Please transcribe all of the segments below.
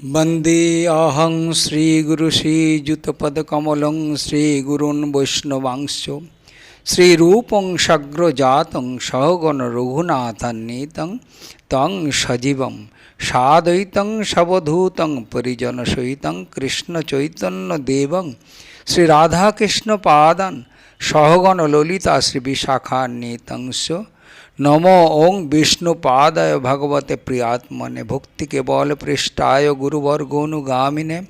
वंदे अहं श्रीगुरुश्रीयुतपदकमलं श्रीगुरून् वैष्णवांश्च श्रीरूपं सग्रजातं सहगण रघुनाथान्वितं तं सजीवं साद्वैतं सवधूतं परिजनसहितं कृष्णचैतन्यदेवं श्रीराधाकृष्णपादान् सहगण ललिता श्रीविशाखान्वितंश्च नमो ओं विष्णुपादाय भगवते प्रियात्मने भक्ति केवल पृष्ठाय गुरुवर्गोनुगामिने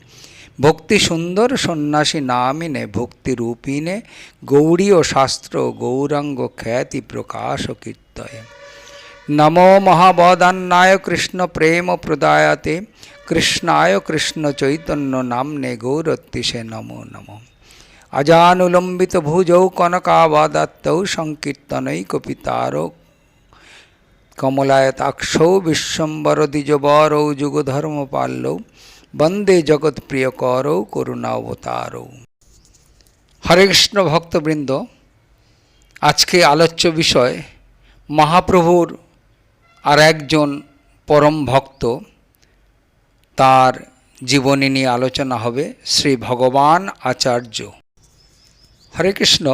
भक्ति सुंदर सन्यासी नामिने भक्ति रूपिणे गौड़ीय शास्त्र गौरांग ख्याति प्रकाश कीर्तय नमो महाबोधान्नाय कृष्ण प्रेम प्रदायते कृष्णाय कृष्ण चैतन्य नामने गौरतिशे नमो नमो अजानुलंबित भुजौ कनकावदात्तौ संकीर्तनैकपितारो कमलायताक्षौ विश्वम्बर द्विजबरौ जुगधर्मपालौ वंदे जगत प्रियकरौ करुणावतारौ। हरे कृष्ण भक्तबृंद, आज के आलोच्य विषय महाप्रभुर और एकजन परम भक्त तार जीवनी निये आलोचना हबे श्री भगवान आचार्य। हरे कृष्ण।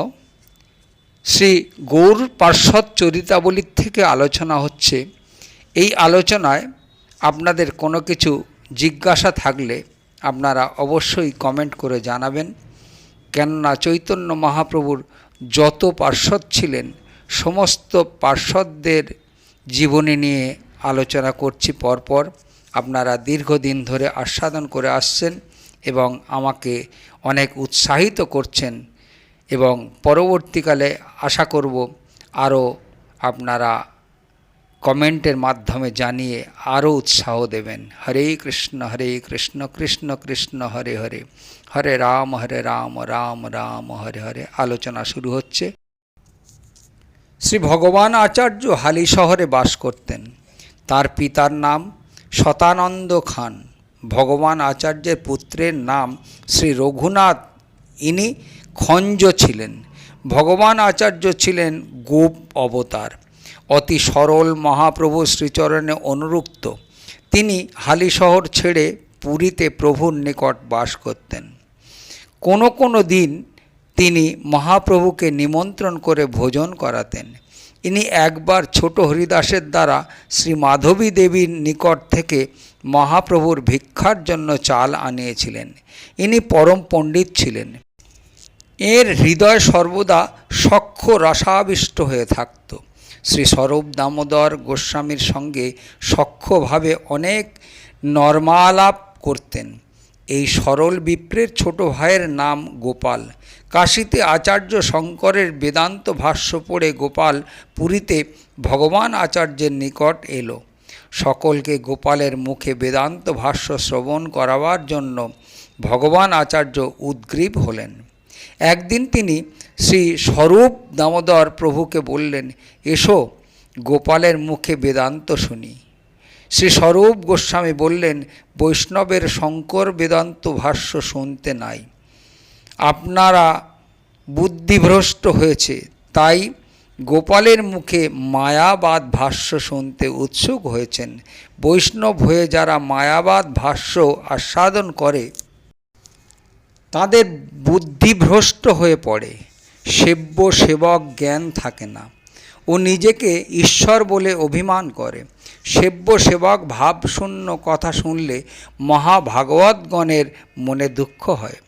श्री गौर पार्षद चरितावली थेके आलोचना होच्छे। এই আলোচনায় আপনাদের কোনো কিছু জিজ্ঞাসা থাকলে আপনারা অবশ্যই কমেন্ট করে জানাবেন, কেননা চৈতন্য মহাপ্রভুর যত পার্ষদ ছিলেন সমস্ত পার্ষদদের জীবনী নিয়ে আলোচনা করছি পরপর। আপনারা দীর্ঘদিন ধরে আস্বাদন করে আসছেন এবং আমাকে অনেক উৎসাহিত করছেন এবং পরবর্তীকালে আশা করব আরও আপনারা কমেন্টের মাধ্যমে জানিয়ে আরও উৎসাহ দেবেন। হরে কৃষ্ণ কৃষ্ণ কৃষ্ণ হরে হরে, হরে রাম রাম রাম হরে হরে। আলোচনা শুরু হচ্ছে। শ্রী ভগবান আচার্য হালি শহরে বাস করতেন। তার পিতার নাম শতানন্দ খান। ভগবান আচার্যের পুত্রের নাম শ্রী রঘুনাথ। ইনি খঞ্জ ছিলেন। ভগবান আচার্য ছিলেন গোপ অবতার, অতি সরল মহাপ্রভু শ্রীচরণে অনুরক্ত। তিনি হালি শহর ছেড়ে পুরীতে প্রভুর নিকট বাস করতেন। কোনো কোনো দিন তিনি মহাপ্রভুকে নিমন্ত্রণ করে ভোজন করাতেন। ইনি একবার ছোট হরিদাসের দ্বারা শ্রী মাধবী দেবীর নিকট থেকে মহাপ্রভুর ভিক্ষার জন্য চাল আনিয়েছিলেন। ইনি পরম পণ্ডিত ছিলেন। এর হৃদয় সর্বদা সখ্য রসাবিষ্ট হয়ে থাকত। শ্রী স্বরূপ দামোদর গোস্বামীর সঙ্গে সখ্যভাবে অনেক নর্মালাপ করতেন। এই সরল বিপ্রের ছোট ভাইয়ের নাম গোপাল। কাশীতে আচার্য শঙ্করের বেদান্ত ভাষ্য পড়ে গোপাল পুরীতে ভগবান আচার্যের নিকট এলো। সকলকে গোপালের মুখে বেদান্ত ভাষ্য শ্রবণ করাবার জন্য ভগবান আচার্য উদ্গ্রীব হলেন। একদিন তিনি শ্রী স্বরূপ দামোদর প্রভুকে বললেন, এসো গোপালের মুখে বেদান্ত শুনি। শ্রী স্বরূপ গোস্বামী বললেন, বৈষ্ণবের শঙ্কর বেদান্ত ভাষ্য শুনতে নাই। আপনারা বুদ্ধিভ্রষ্ট হয়েছে, তাই গোপালের মুখে মায়াবাদ ভাষ্য শুনতে উৎসুক হয়েছেন। বৈষ্ণব হয়ে যারা মায়াবাদ ভাষ্য আস্বাদন করে তাদের বুদ্ধিভ্রষ্ট হয়ে পড়ে, সেব্য সেবক জ্ঞান থাকে না ও নিজেকে ঈশ্বর বলে অভিমান করে। সেব্য সেবক ভাবশূন্য কথা শুনলে মহাভাগবতগণের মনে দুঃখ হয়।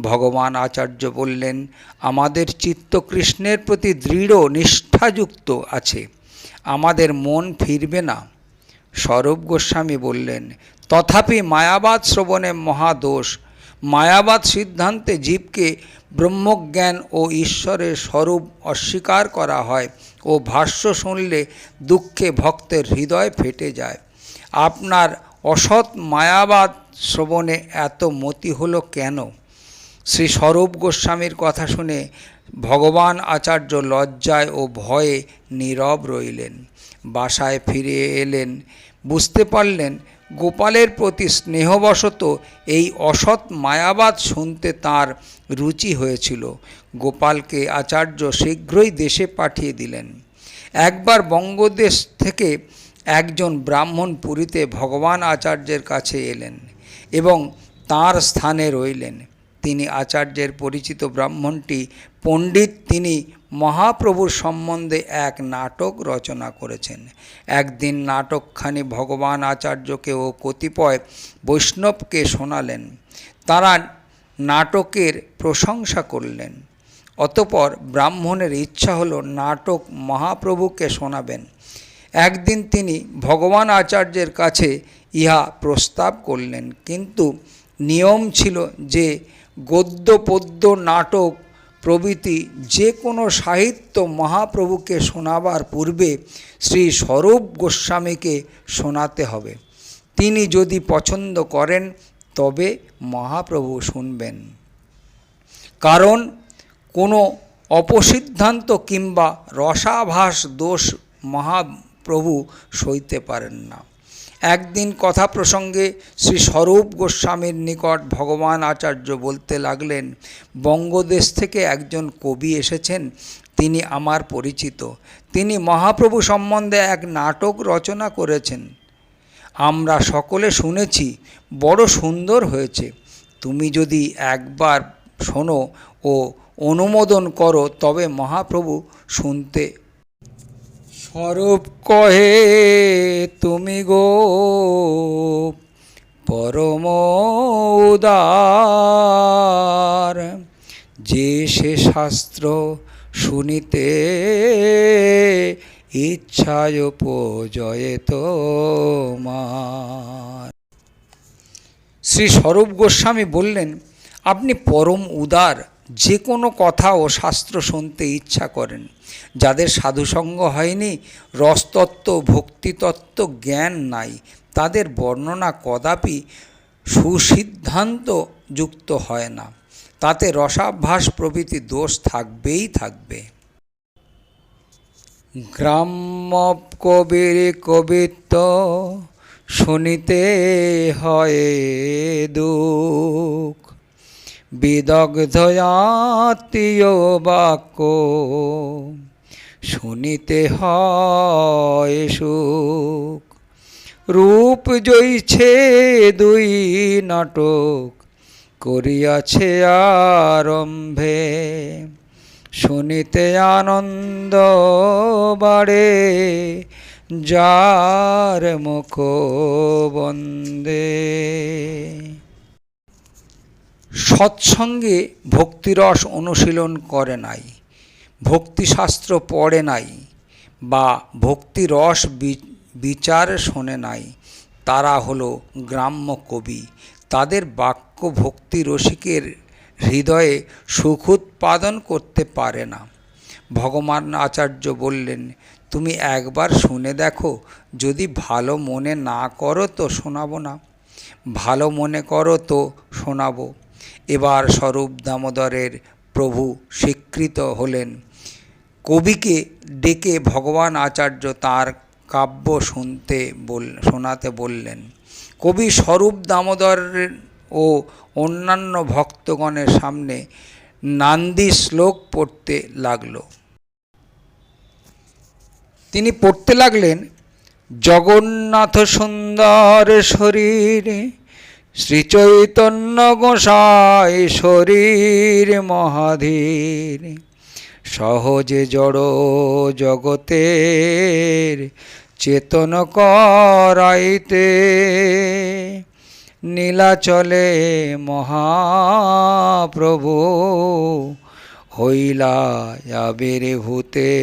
ভগবান আচার্য বললেন, আমাদের চিত্ত কৃষ্ণের প্রতি দৃঢ় নিষ্ঠাযুক্ত আছে, আমাদের মন ফিরবে না। স্বরূপ গোস্বামী বললেন, তথাপি মায়াবাদ শ্রবণে মহাদোষ। মায়াবাদ সিদ্ধান্তে জীবকে ব্রহ্মজ্ঞান ও ঈশ্বরের স্বরূপ অস্বীকার করা হয় ও ভাষ্য শুনলে দুঃখে ভক্তের হৃদয় ফেটে যায়। আপনার অসৎ মায়াবাদ শ্রবণে এত মতি হলো কেন? শ্রী স্বরূপ গোস্বামীর কথা শুনে ভগবান আচার্য লজ্জায় ও ভয়ে নীরব রইলেন। বাসায় ফিরে এলেন। বুঝতে পারলেন গোপালের প্রতি স্নেহবশত এই অসৎ মায়াবাদ শুনতে তাঁর রুচি হয়েছিল। গোপালকে আচার্য শীঘ্রই দেশে পাঠিয়ে দিলেন। একবার বঙ্গদেশ থেকে একজন ব্রাহ্মণ পুরীতে ভগবান আচার্যের কাছে এলেন। এবং তার স্থানে রইলেন। তিনি আচার্যের পরিচিত ব্রাহ্মণটি পণ্ডিত, তিনি মহাপ্রভুর সম্বন্ধে এক নাটক রচনা করেছেন। একদিন নাটকখানি ভগবান আচার্যকে ও কতিপয় বৈষ্ণবকে শোনালেন। তারা নাটকের প্রশংসা করলেন। অতঃপর ব্রাহ্মণের ইচ্ছা হলো নাটক মহাপ্রভুকে শোনাবেন। একদিন তিনি ভগবান আচার্যের কাছে ইহা প্রস্তাব করলেন, কিন্তু নিয়ম ছিল যে গদ্য পদ্য নাটক প্রভৃতি যে কোনো সাহিত্য মহাপ্রভুকে শোনাবার পূর্বে শ্রী স্বরূপ গোস্বামীকে শোনাতে হবে। তিনি যদি পছন্দ করেন তবে মহাপ্রভু শুনবেন। কারণ কোনো অপসিদ্ধান্ত কিংবা রসাভাস দোষ মহাপ্রভু সইতে পারেন না। একদিন কথা প্রসঙ্গে শ্রী স্বরূপ গোস্বামীর নিকট ভগবান আচার্য বলতে লাগলেন, বঙ্গদেশ থেকে একজন কবি এসেছেন, তিনি আমার পরিচিত। তিনি মহাপ্রভু সম্বন্ধে এক নাটক রচনা করেছেন। আমরা সকলে শুনেছি, বড় সুন্দর হয়েছে। তুমি যদি একবার শোনো ও অনুমোদন করো তবে মহাপ্রভু শুনতে। স্বরূপ কহে, তুমি গো পরম উদার, যে সে শাস্ত্র শুনিতে ইচ্ছায় উপজয়ে তোমার। শ্রী স্বরূপ গোস্বামী বললেন, আপনি পরম উদার, যে কোনো কথা ও শাস্ত্র শুনতে ইচ্ছা করেন। যাদের সাধুসঙ্গ হয়নি, রসতত্ত্ব ভক্তিতত্ত্ব জ্ঞান নাই, তাদের বর্ণনা কদাপি সুসিদ্ধান্ত যুক্ত হয় না। তাতে রসাভাস প্রভৃতি দোষ থাকবেই থাকবে। গ্রাম্য কবির কবিত্ব শুনিতে হয় দুঃখ, বিদগ্ধ আত্মীয় বাক্য শুনিতে হয় সুখ। রূপ জয়ছে দুই নাটক করিয়াছে আরম্ভে, শুনিতে আনন্দ বাড়ে যার মুখ বন্দে। সৎসঙ্গে ভক্তিরস অনুশীলন করে নাই, ভক্তিশাস্ত্র পড়ে নাই বা ভক্তিরস বিচার শোনে নাই, তারা হলো গ্রাম্য কবি। তাদের বাক্য ভক্তি রসিকের হৃদয়ে সুখ উৎপাদন করতে পারে না। ভগবান আচার্য বললেন, তুমি একবার শুনে দেখো, যদি ভালো মনে না করো তো শোনাবো না, ভালো মনে করো তো শোনাবো। এবার স্বরূপ দামোদরের প্রভু স্বীকৃত হলেন। কবিকে ডেকে ভগবান আচার্য তাঁর কাব্য শোনাতে বললেন। কবি স্বরূপ দামোদর ও অন্যান্য ভক্তগণের সামনে নান্দি শ্লোক পড়তে লাগল। তিনি পড়তে লাগলেন, জগন্নাথ সুন্দর শরীর, শ্রীচৈতন্য গোসাই শরীর মহাধীর, সহজে জড় জগতের চেতন করাইতে, নীলাচলে মহাপ্রভু হইলা আবির্ভূতে।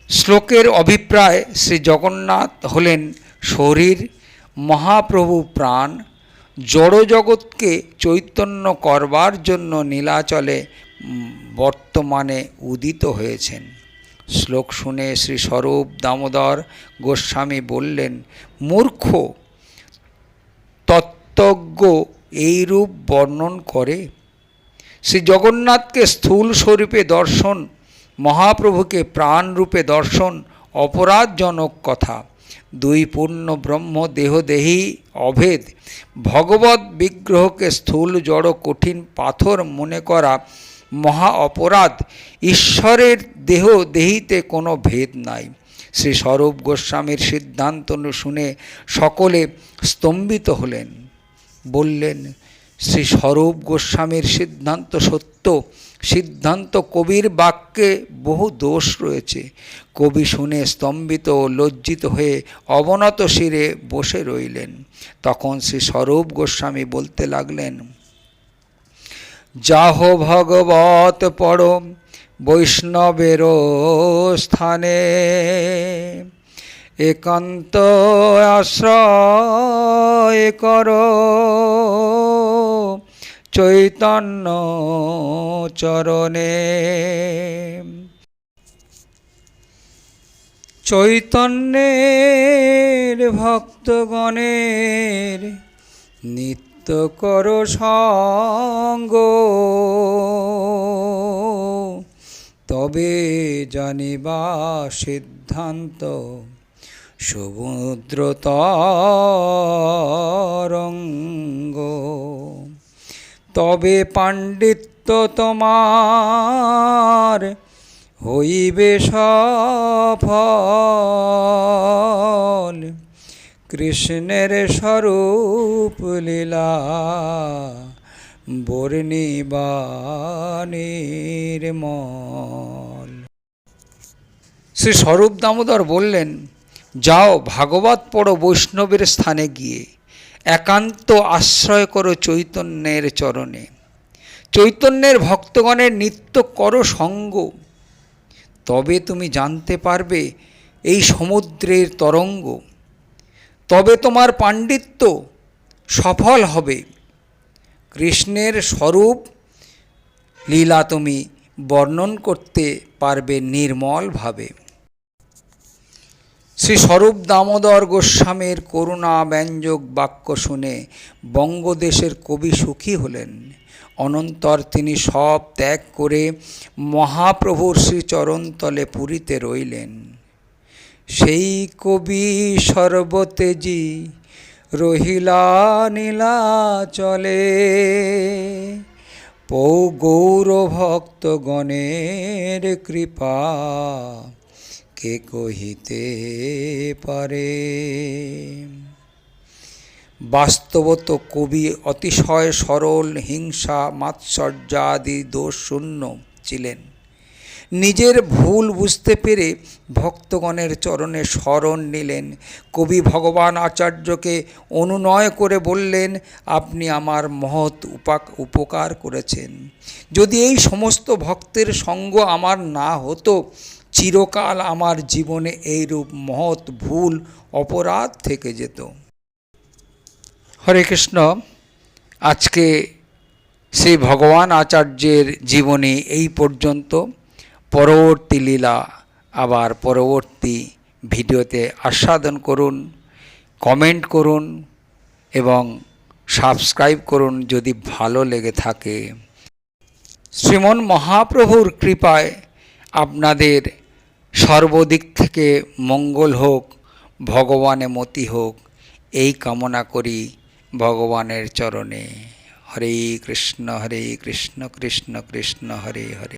শ্লোকের অভিপ্রায় শ্রী জগন্নাথ হলেন শরীর, মহাপ্রভু প্রাণ। জড়জগৎকে চৈতন্য করবার জন্য নীলাচলে বর্তমানে উদিত হয়েছেন। শ্লোক শুনে শ্রী স্বরূপ দামোদর গোস্বামী বললেন, মূর্খ, তত্ত্বজ্ঞ এইরূপ বর্ণন করে? শ্রী জগন্নাথকে স্থূল স্বরূপে দর্শন, মহাপ্রভুকে প্রাণরূপে দর্শন অপরাধজনক কথা। দুই পূর্ণ ব্রহ্ম দেহদেহী অভেদ। ভগবৎ বিগ্রহকে স্থূল জড় কঠিন পাথর মনে করা মহা অপরাধ। ঈশ্বরের দেহ দেহিতে কোনো ভেদ নাই। শ্রী স্বরূপ গোস্বামীর সিদ্ধান্ত শুনে সকলে স্তম্ভিত হলেন। বললেন, শ্রী স্বরূপ গোস্বামীর সিদ্ধান্ত সত্য, সিদ্ধান্ত কবির বাক্যে বহু দোষ রয়েছে। কবি শুনে স্তম্ভিত ও লজ্জিত হয়ে অবনত শিরে বসে রইলেন। তখন শ্রী স্বরূপ গোস্বামী বলতে লাগলেন, যাহ ভগবত পরম বৈষ্ণবের স্থানে, একান্ত আশ্রয় কর চৈতন্য চরণে। চৈতন্যের ভক্তগণের নিত্য কর সঙ্গ, তবে জানিবা সিদ্ধান্ত সমুদ্র তরঙ্গ। তবে পাণ্ডিত্য তোমার হইবে সফল, কৃষ্ণের স্বরূপ লীলা বর্ণিবা নির্মল। শ্রী স্বরূপ দামোদর বললেন, যাও ভাগবত পড়ো বৈষ্ণবের স্থানে গিয়ে, একান্ত আশ্রয় করো চৈতন্যের চরণে। চৈতন্যের ভক্তগণের নিত্য করো সঙ্গ, তবে তুমি জানতে পারবে এই সমুদ্রের তরঙ্গ। তবে তোমার পাণ্ডিত্য সফল হবে, কৃষ্ণের স্বরূপ লীলা তুমি বর্ণন করতে পারবে নির্মলভাবে। শ্রী স্বরূপ দামোদর গোস্বামীর করুণা ব্যঞ্জক বাক্য শুনে বঙ্গদেশের কবি সুখী হলেন। অনন্তর তিনি সব ত্যাগ করে মহাপ্রভুর শ্রীচরণতলে পুরীতে রইলেন। সেই কবি সর্বতেজী রহিলা নীলাচলে, পৌ গৌর ভক্তগণের কৃপা কে কহিতে পারে। বাস্তবত কবি অতিশয় সরল, হিংসা মাৎসর্যাদি দোষ শূন্য ছিলেন। নিজের ভুল বুঝতে পেরে ভক্তগণের চরণে শরণ নিলেন। কবি ভগবান আচার্যকে অনুনয় করে বললেন, আপনি আমার মহৎ উপকার করেছেন। যদি এই সমস্ত ভক্তের সঙ্গ আমার না হতো, চিরকাল আমার জীবনে এইরূপ মহৎ ভুল অপরাধ থেকে যেত। হরে কৃষ্ণ। আজকে শ্রী ভগবান আচার্যের জীবনী এই পর্যন্ত। পরবর্তী লীলা আবার পরবর্তী ভিডিওতে আস্বাদন করুন, কমেন্ট করুন এবং সাবস্ক্রাইব করুন যদি ভালো লেগে থাকে। শ্রীমন মহাপ্রভুর কৃপায় আপনাদের সর্বদিক থেকে মঙ্গল হোক, ভগবানে মতি হোক, এই কামনা করি ভগবানের চরণে। হরে কৃষ্ণ কৃষ্ণ কৃষ্ণ হরে হরে।